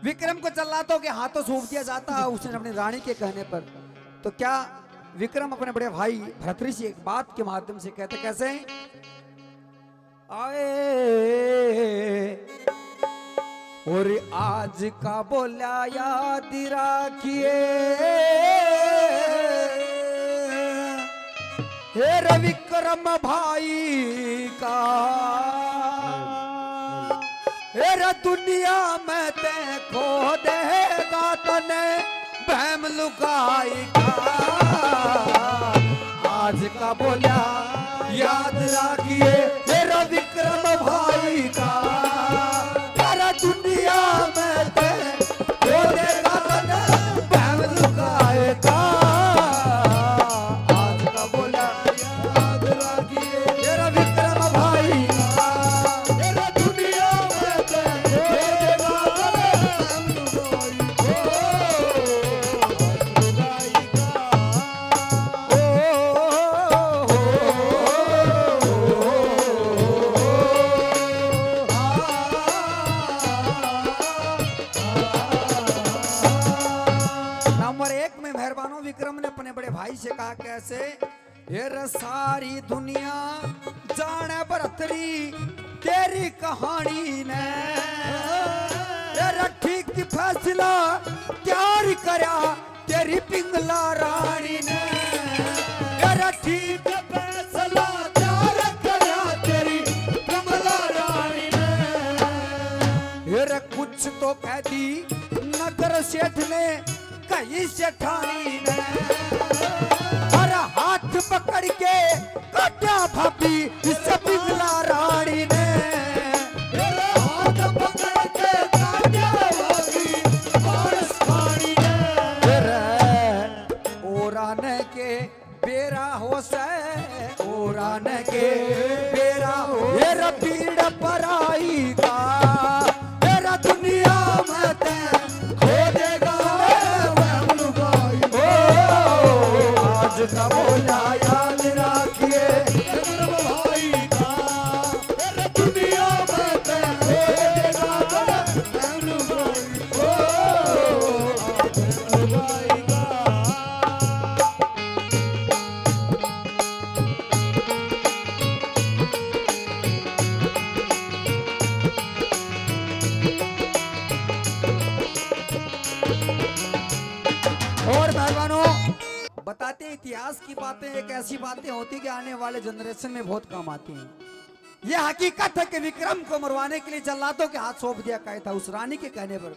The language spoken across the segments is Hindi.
विक्रम को जल्लादों के हाथों सौंप दिया जाता है उसने अपनी रानी के कहने पर। तो क्या विक्रम अपने बड़े भाई भर्तृहरि से एक बात के माध्यम से कहते कैसे आए और आज का बोला याद राखिए हे विक्रम भाई का हेरा दुनिया में ते खो देगा तने बहम लुकाएगा आज का बोला याद राखिए हेरा विक्रम भाई का हेरा दुनिया में ते खो देगा तने बहम लुकाएगा आज का बोला याद राखिए हेरा विक्रम भाई का हेरा दुनिया विक्रम ने अपने बड़े भाई से कहा कैसे ये सारी दुनिया जाने भर्तृहरि तेरी कहानी ने तेरा ठीक फैसला तैयार करा तेरी पिंगला रानी ने तेरा ठीक फैसला तैयार करा तेरी पिंगला रानी ने ये कुछ तो कह दी नगर सेठ ने कहीं सेठानी ने हर हाथ पकड़ के काटा भाभी इस पिघला रानी ने हाथ पकड़ के काटा भाभी बारिश खानी ने ओराने के बेरा हो से ओराने के बेरा हो ये रबीड़ पर आई का तेरा दुनिया में ते खो देगा का बोला याद राखिए विक्रम भाई का दुनिया में ते खो देगा विक्रम भाई का और मेहरबानों बताते हैं इतिहास की बातें एक ऐसी बातें होती कि आने वाले जनरेशन में बहुत काम आती हैं। यह हकीकत है कि विक्रम को मरवाने के लिए जल्लादों के हाथ सौंप दिया गया था उस रानी के कहने पर।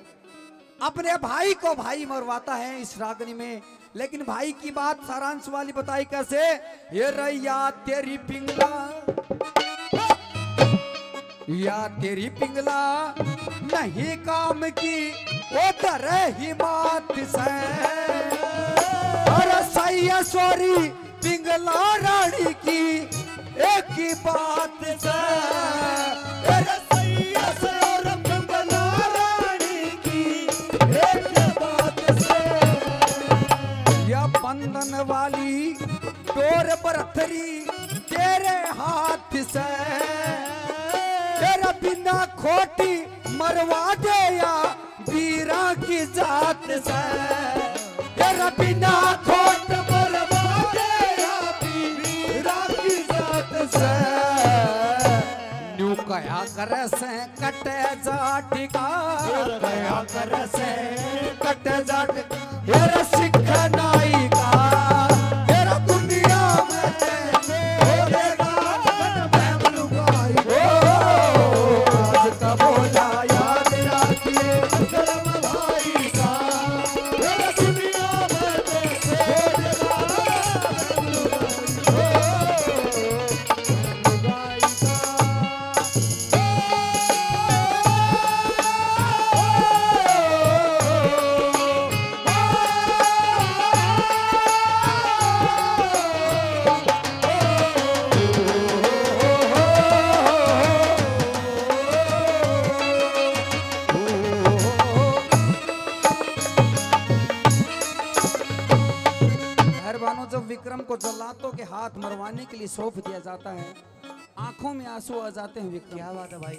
अपने भाई को भाई मरवाता है इस रागनी में, लेकिन भाई की बात सारांश वाली बताई कैसे ये रैया तेरी पिंगला या तेरी पिंगला नहीं काम की वो तरह ही बात से सॉरी पिंगला रानी की एक ही बात से पिंगला रानी की एक ही बात से या बंधन वाली डोर भर्तृहरि तेरे हाथ से तेरा बिना खोटी मरवा दे या वीरा की जात से तेरा बिना खोट न्यू कया कर से कटे जाटिका कया कर से कटे जाट हेरा सिख नाई का हेरा दुनिया में हो देगा बहम लुगाई आज का बोला याद राखिए विक्रम भाई का हेरा दुनिया में हो देगा बहम विक्रम को जल्लादों के हाथ मरवाने के लिए सौंप दिया जाता है, आंखों में आंसू आ जाते हैं विक्रम। क्या बात है भाई।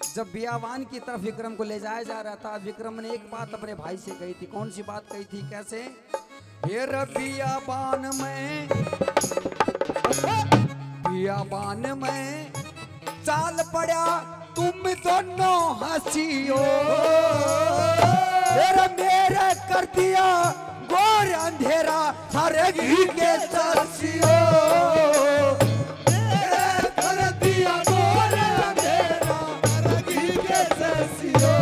जब बियावान की तरफ विक्रम को ले जाया जा रहा था, विक्रम ने एक बात अपने भाई से कही थी। कौन सी बात कही थी, कैसे? हे बियाबान में चाल पड़ा तुम दोनों हंसियो, मेरे कर दिया गोर अंधेरा हरे घी के सरसियो, कर दिया गोर अंधेरा हरे घी के सरसियो।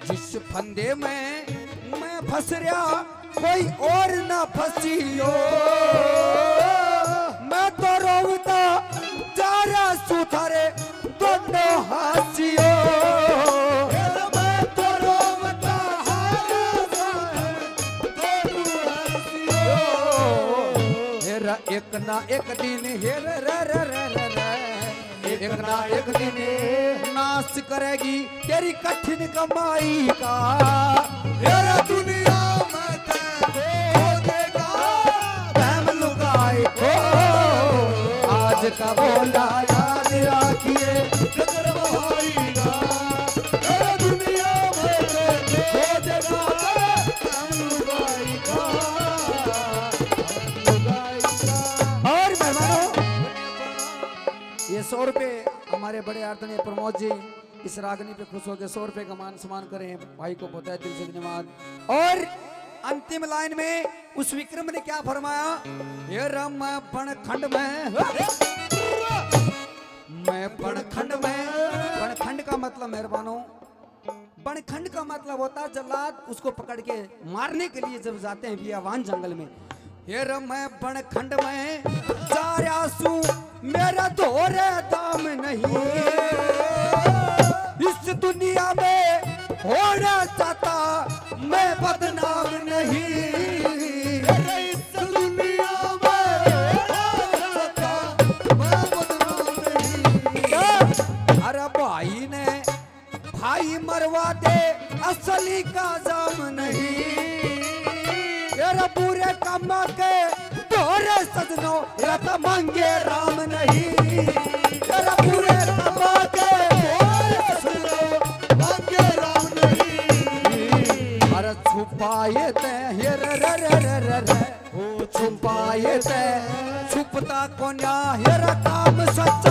जिस फंदे में मैं फंस रहा कोई और ना फंसियो, मैं तो रोता जा रहा सुथारे दोनों हंसियो, मैं तो रोता हेरा एक ना एक दिन एक ना एक दिन नाश करेगी तेरी कठिन कमाई का, हेरा दुनिया में हो देगा बहम लुगाई को, आज का बोला याद रखिए नजर बहाएगा, हेरा दुनिया में हो देगा बहम लुगाई का। और मेहमानों, ये 100 रुपए हमारे बड़े आदरणीय प्रमोद जी इस रागनी पे खुश होकर 100 रुपए का मान सम्मान करें, भाई को बहुत दिल से धन्यवाद। और अंतिम लाइन में उस विक्रम ने क्या फरमाया, ये रम बनखंड में, मैं बनखंड में, बनखंड का मतलब मेहरबानों, बनखंड का मतलब होता है जल्लाद उसको पकड़ के मारने के लिए जब जाते हैं बियावान जंगल में। हेर मैं बनखंड में जा रहा सू मेरा धोरे दाम नहीं, इस दुनिया में होना चाहता मैं बदनाम नहीं, इस दुनिया में होना चाहता मैं बदनाम नहीं। अरे भाई ने भाई मरवा दे असली का जाम नहीं, पूरे काम के तोरे सजनो रत मांगे राम नहीं, पूरे काम के तोरे सजनो मांगे राम नहीं। अरे छुपाए ते हेर रे रे रे रे रे, छुपाए ते छुपता को ना हेर काम सच्चा